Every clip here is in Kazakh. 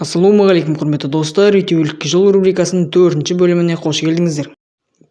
Ассалаумағалейкум құрметті достар, ютуб жыл рубрикасының 4-ші бөліміне қош келдіңіздер.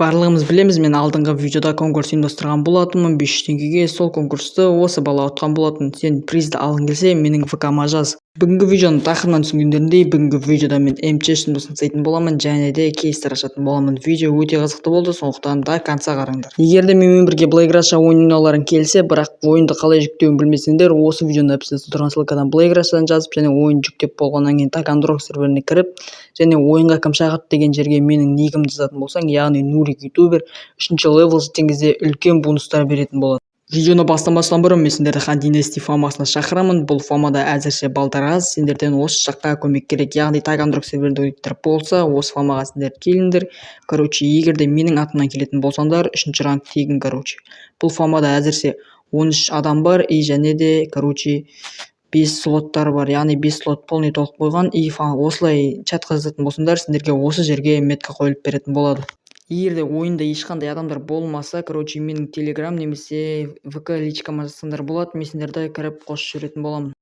Барлығымыз білеміз, мен алдыңғы видеода конкурс ұйымдастырған болатынмын 500 теңгеге. Сол конкурсты осы бала ұтқан болатын. Сен призді алғың келсе, менің ВК-ма жаз. Бүгінгі видеоның тақырыбынан түсінгендеріңдей, бүгінгі видеода мен МЧ ұсынысын жасайтын боламын және де кейстер ашатын боламын. Видео өте қызықты болды, сондықтан до конца қараңдар. Егер де менімен бірге Black-Russia ойын ойнауларың келсе, бірақ ойынды қалай жүктеуін білмесеңдер, осы видеоның описаниясында тұрған ссылкадан Black-Russiaдан жазып және ойын жүктеп болғаннан кейін Tackandrog серверіне кіріп және ойынға кім шақырды деген жерге менің никімді жазатын болсаң, яғни Нурик ютубер 3-ші левел жеткен кезде үлкен бонустар беретін болады. Видеоны бастамастан бұрын мен сендерді Хантинести фамасына шақырамын. Бұл фамада әзірше балдар аз, сендерден осы жаққа көмек керек. Яғни Tackandrog серверінде ойындар болса, осы фамаға сендер келіңдер. Егер де менің атымнан келетін болсаңдар, 3-ші ранг тегін. Бұл фамада әзірше 13 адам бар и және де 5 слоттар бар, яғни 5 слот полный толық қойған. И осылай чатқа жазатын болсаңдар, сендерге осы жерге метка қойылып беретін болады. Егер де ойында ешқандай адамдар болмаса, менің телеграм немесе ВК личкама жазсаңдар болады, мен сендерді кіріп қосып жіберетін боламын.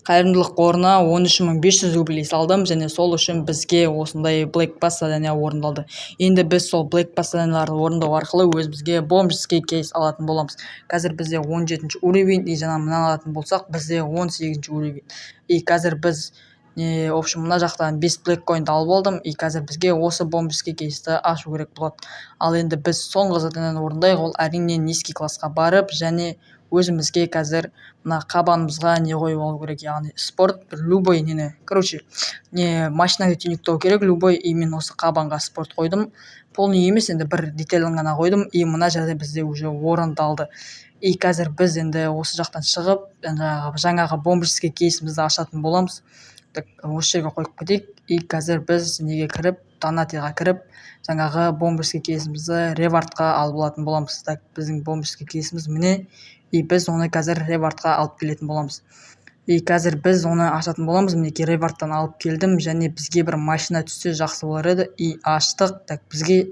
Қайырымдылық қорына 13.500 рубль салдым және сол үшін бізге осындай Black Pass задания орындалды. Енді біз сол Black Pass заданияларды орындау арқылы өзімізге бомбический кейс алатын боламыз. Қазір бізде 17-ші уровень, и жаңа мынаны алатын болсақ, бізде 18-ші уровень. И қазір біз мына жақтан 5 Black Coin алып алдым, и қазір бізге осы бомбический кейсті ашу керек болады. Ал енді біз соңғы заданияны орындайық, ол әрине низкий классқа барып және өзімізге қазір мына қабанымызға не қойып алу керек, яғни спорт любой машинаны тюнингтау керек любой, и мен осы қабанға спорт қойдым. Полный емес, енді бір деталін ғана қойдым, и мына жерде бізде уже орындалды. И қазір біз енді осы жақтан шығып, жаңағы бомбический кейсімізді ашатын боламыз. Осы жерге қойып кетейік. И қазір біз неге кіріп, донатиға кіріп, жаңағы бомбический кейсімізді ревардқа алып алатын боламыз. Біздің бомбический кейсіміз міне, и біз оны қазір ревардқа алып келетін боламыз. И қазір біз оны ашатын боламыз. Мінекей ревардтан алып келдім және бізге бір машина түссе жақсы болар еді. И аштық. Бізге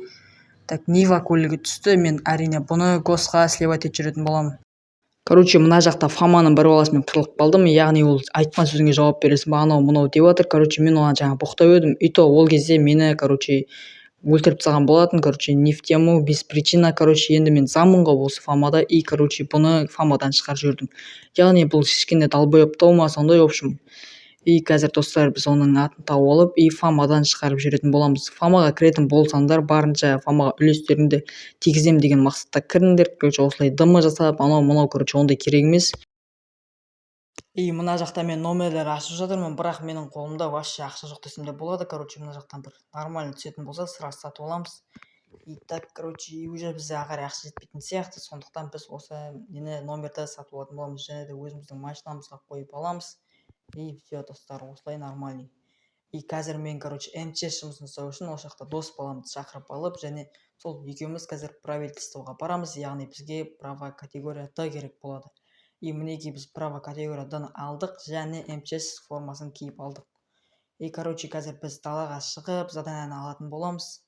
Нива көлігі түсті. Мен әрине бұны госқа сливать етіп жүретін боламын. Мына жақта фаманың бір баласымен қырылып қалдым, яғни ол айтқан сөзіңе жауап бересің, анау-мынау деп жатыр. Мен оған жаңа боқтап едім. И то ол кезде мені өлтіріп тастаған болатын. Не в тему, без причина. Енді мен замын ғой осы фамада, и бұны фамадан шығарып жібердім. Яғни бұл кішкене долбоебтау ма, сондай И қазір достар, біз оның атын тауып алып, и фамадан шығарып жіберетін боламыз. Фамаға кіретін болсаңдар, барынша фамаға үлестеріңді тигізем деген мақсатта кіріңдер. Осылай дымы жасап, анау-мынау, ондай керек емес. И мына жақта мен номерлер ашып жатырмын, бірақ менің қолымда вообще ақша жоқ десем де болады. Мына жақтан бір нормально түсетін болса, сразу сатып аламыз. И уже бізде ағар ақша жетпейтін сияқты, сондықтан біз осы номерді сатып алатын боламыз және де өзіміздің машинамызға қойып аламыз. И все, достар, осылай нормальный. И қазір мен МЧ жұмысын жасау үшін осы жақта дос баламды шақырып алып, және сол екеуміз қазір правительствоға барамыз, яғни бізге право категория Д керек болады. И мінекей біз право категория Д-ны алдық және МЧ формасын киіп алдық. И қазір біз далаға шығып заданияны алатын боламыз.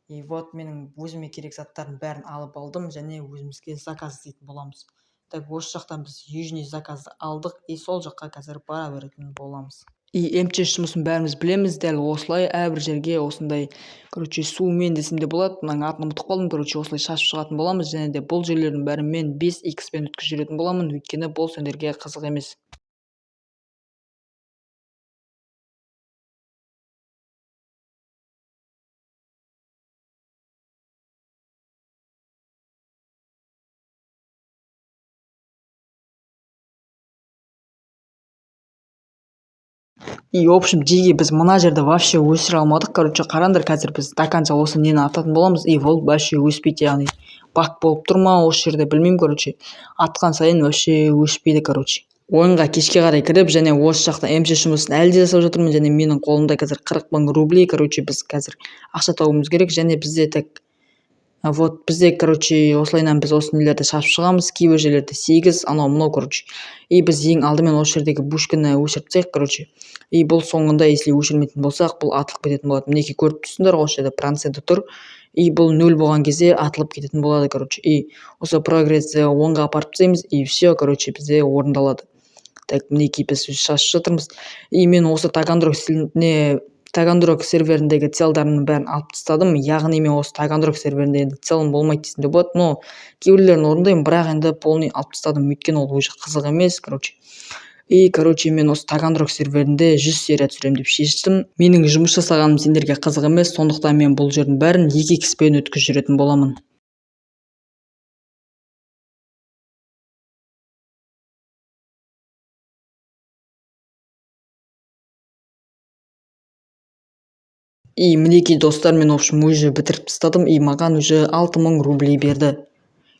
И вот менің өзіме керек заттардың бәрін алып алдым және өзімізге заказ істейтін боламыз. Осы жақтан біз южный заказды алдық, и сол жаққа қазір бара беретін боламыз. И МЧ жұмысын бәріміз білеміз, дәл осылай әрбір жерге осындай сумен десем де болады, мынаның атын ұмытып қалдым, осылай шашып шығатын боламыз және де бұл жерлердің бәрін мен 5x-пен өткізіп жүретін боламын, өйткені бұл сендерге қызық емес. И жеге біз мына жерді вообще өсіре алмадық. Қараңдар, қазір біз до конца осы нені ататын боламыз, и ол вообще өспейді, яғни баг болып тұр ма осы жерде білмеймін. Атқан сайын вообще өспейді. Ойынға кешке қарай кіріп және осы жақта МЧ жұмысын әлі де жасап жатырмын және менің қолымда қазір 40 000 рублей. Біз қазір ақша табуымыз керек және бізде осылайынан біз осы нелерді шашып шығамыз, кейбір жерлерде 8, анау-мынау, И біз ең алдымен осы жердегі бушканы өшіртсек, и бұл соңында, если өшірмейтін болсақ, бұл атылып кететін болады. Мінекей көріп тұрсыңдар, осы жерде проценті тұр. И бұл 0 болған кезде атылып кететін болады. И осы прогрессті 10-ға апарып тастаймыз, и все, бізде орындалады. Так мінекей біз шашып жатырмыз. И мен осы Таганрог серверіндегі целдарымның бәрін алып тастадым. Яғни мен осы Таганрог серверінде енді целым болмайды десем де болады. Но кейбіреулерін орындаймын, бірақ енді полный алып тастадым. Өйткені ол уже қызық емес, мен осы Таганрог серверінде 100 серия түсіремін деп шештім. Менің жұмыс жасағаным сендерге қызық емес, сондықтан мен бұл жердің бәрін 2xпен өткізіп жүретін боламын. И мінекей достар, мен уже бітіріп тастадым. И маған уже 6000 рублей берді.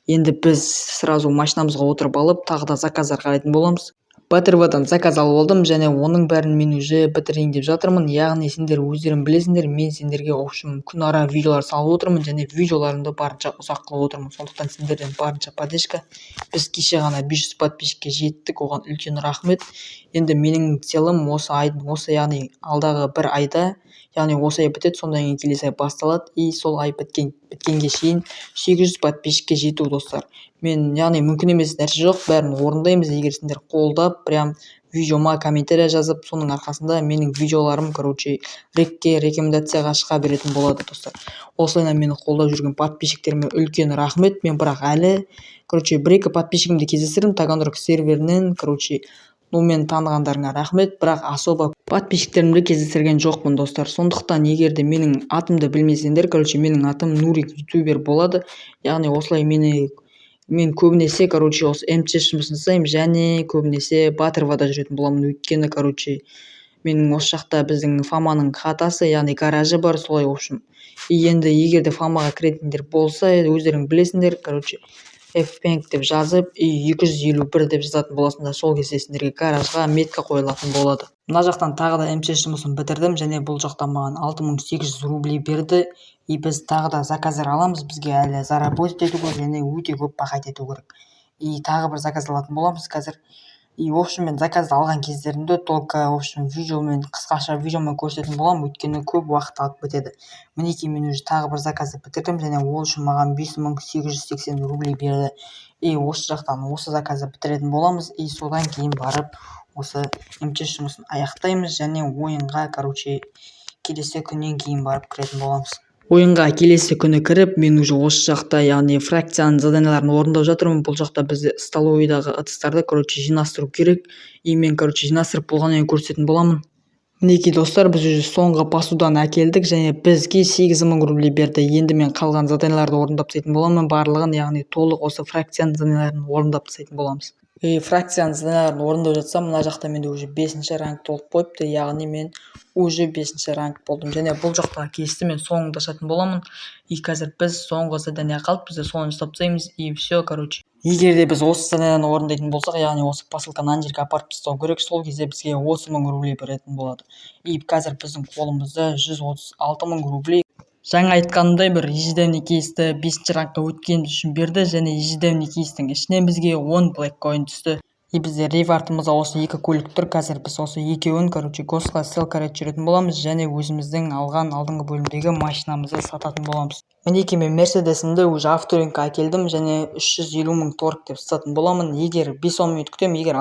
Енді біз сразу машинамызға отырып алып, тағы да заказдар қарайтын боламыз. Батырвадан заказ алып алдым, және оның бәрін мен уже бітірейін деп жатырмын. Яғни сендер өздерің білесіңдер, мен сендерге күн ара видеолар салып отырмын, және видеоларымды барынша ұзақ қылып отырмын. Сондықтан сендерден барынша поддержка. Біз кеше ғана 500 подписчикке жеттік, оған үлкен рахмет. Енді менің целым яғни алдағы бір айда, яғни осы ай бітеді, содан кейін келесі ай басталады. И сол ай біткенге шейін 800 подписчикке жету, достар. Яғни мүмкін емес нәрсе жоқ, бәрін орындаймыз. Егер сендер қолдап, прям видеома комментария жазып, соның арқасында менің видеоларым, рекомендацияға шыға беретін болады, достар. Осылайынан мені қолдап жүрген подписчиктеріме үлкен рахмет. Мен бірақ әлі, бір-екі подписчигімді кездестірдім Таганрог серверінен, мен танығандарыңа рахмет, бірақ особо подписчиктерімді кездестірген жоқпын, достар. Сондықтан егер де менің атымды білмесеңдер, менің атым Нурик ютубер болады. Яғни осылай мен көбінесе, осы МЧ жұмысын жасаймын, және көбінесе Батырвада жүретін боламын. Өйткені, менің осы жақта біздің Фаманың хатасы, яғни гаражы бар, солай, И енді егер де Фамаға кіретіндер болса, өздерің білесіңдер, F-Bank деп жазып, 251 деп жазатын боласыңдар. Сол кезде сендерге гаражға метка қойылатын болады. Мына жақтан тағы да МЧ жұмысын бітірдім, және бұл жақтан маған 6800 рублей берді. И біз тағы да заказдар аламыз, бізге әлі заработать ету керек, және өте көп бақайт ету керек. И тағы бір заказ алатын боламыз қазір. И мен заказды алған кездерінде только қысқаша видеомен көрсететін боламын, өйткені көп уақыт алып кетеді. Мінекей мен уже тағы бір заказды бітірдім, және ол үшін маған 5880 рублей берді. И осы жақтан осы заказды бітіретін боламыз, и содан кейін барып осы МЧ жұмысын аяқтаймыз, және ойынға, келесі күннен кейін барып кіретін боламыз. Ойынға келесі күні кіріп, мен уже осы жақта, яғни фракцияның заданияларын орындап жатырмын. Бұл жақта бізде столовыйдағы ыдыстарды, жинастыру керек. И мен, жинастырып болғаннан кейін көрсететін боламын. Мінекей достар, біз уже соңғы посуданы әкелдік, және бізге 8000 рублей берді. Енді мен қалған заданияларды орындап тастайтын боламын, барлығын, яғни толық осы фракцияның заданияларын орындап тастайтын боламыз. Фракцияның заданияларын орындап жатсам, мына жақта менде уже 5-ші ранг толып қойыпты, яғни мен уже 5-ші ранг болдым, және бұл жақта кесті мен соңында ашатын боламын. И қазір біз соңғы задания қалды, бізде соны жасап тастаймыз, и все, Егер де біз осы заданияны орындайтын болсақ, яғни осы посылканы ана жерге апарып тастау керек, сол кезде бізге 30 000 рублей беретін болады. И қазір біздің қолымызда 136 000 рублей. Жаңа айтқанымдай, бір ежедневный кейсті 5-ші рангқа өткеніміз үшін берді, және ежедневный кейстің ішінен бізге 10 black coin түсті. И бізде ревартымызда осы 2 көлік тұр. Қазір біз осы екеуін, госқа ссылка жүретін боламыз, және өзіміздің алған алдыңғы бөлімдегі машинамызды сататын боламыз. Мінекей мен Мерседесімді уже авторинкқа әкелдім, және 350 000 торг деп сататын боламын. Егер 5-10 минут күтемін, егер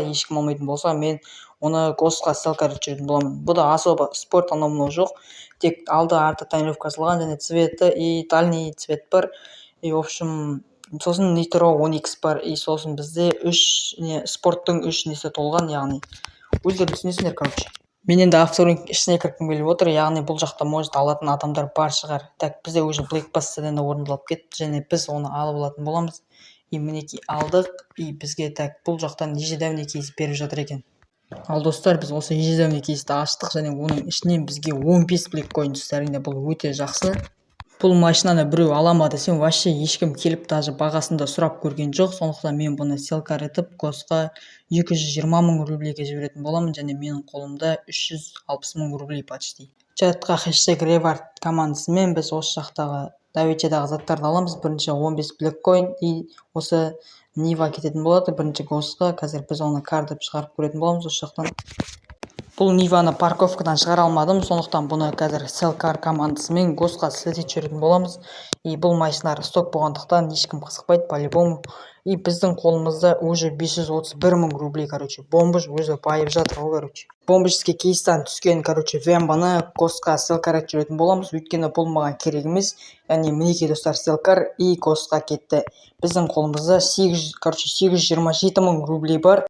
ешкім алмайтын болса, мен оны госқа ссылка жүретін боламын. Бұда особо спорт анау жоқ, тек алды-арты тонировка жасалған, және цветі и дальний цвет бар. И сосын нитро 10x бар, и сосын бізде спорттың 3 несі толған, яғни өздері түсінесіңдер, Мен енді авторинг ішіне кіргім келіп отыр, яғни бұл жақта может алатын адамдар бар шығар. Так, бізде уже Black Pass задания орындалып кетті, және біз оны алып алатын боламыз. И мінекей алдық, и бізге бұл жақтан ежедневный кейс беріп жатыр екен. Ал достар, біз осы ежедневный кейсті аштық, және оның ішінен бізге 15 Black Coin түсті. Әрине бұл өте жақсы. Бұл машинаны біреу алама десем, вообще ешкім келіп даже бағасында сұрап көрген жоқ. Сондықтан мен бұны селкар етіп госқа 220 000 рублейге жіберетін боламын, және менің қолымда 360 000 рублей почти. Чатқа хэштег ревард командасымен біз осы жақтағы давечадағы заттарды аламыз. Бірінші 15 black coin, и осы Нива кететін болады бірінші госқа. Қазір біз оны кардып шығарып көретін боламыз осы жақтан. Бұл Ниваны парковкадан шығара алмадым, сондықтан бұны қазір селкар командасымен госқа сілтеп жүретін боламыз. И бұл машиналар сток болғандықтан ешкім қызықпайды, по-любому. И біздің қолымызда уже 531 мың рублей, бомбыш өзі байып жатыр ғой, бомбышский кейстан түскен, вембаны костқа ссылкарать жүретін боламыз, өйткені бұл маған керек емес. Яғни мінекей достар, ссылкар и костқа кетті. Біздің қолымызда 827 мың рублей бар.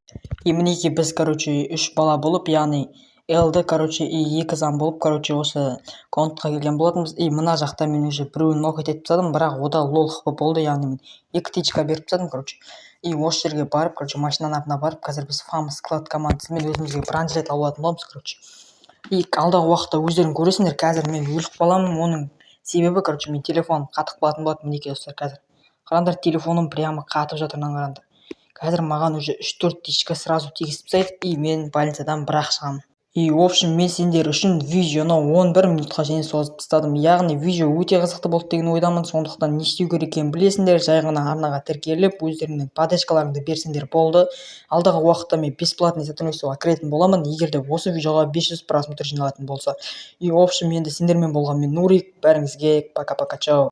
И мінекей біз, 3 бала болып, яғни Лді, и 2 зам болып, осы контқа келген болатынбыз. И мына жақта мен уже біреуін нокать етіп тастадым, бірақ ода лол хп болды, яғни мен 2 тичка беріп тастадым, И осы жерге барып, машинаның артына барып, қазір біз фам склад командасымен өзімізге бронежилет алып алатын боламыз, И алдағы уақытта өздерің көресіңдер, қазір мен өліп қаламын, оның себебі, мен телефоным қатып қалатын болады, мінекей достар, қазір. Қараңдар, телефоным прямо қатып жатыр, қараңдар. Қазір маған уже 3-4 тичка сразу тигізіп тастайды, и мен больницадан бірақ шығамын. И в общем, мен сендер үшін видеоны 11 минутқа дейін созып тастадым. Яғни видео өте қызықты болды деген ойдамын, сондықтан не істеу керек екенін білесіңдер, жай ғана арнаға тіркеліп, өздеріңнің поддержкаларыңды берсеңдер болды. Алдағы уақытта мен бесплатный сотрудничествоға кіретін боламын, егер де осы видеоға 500 просмотр жиналатын болса. И в общем, енді сендермен болған мен Нурик, бәріңізге пока-пока, чао.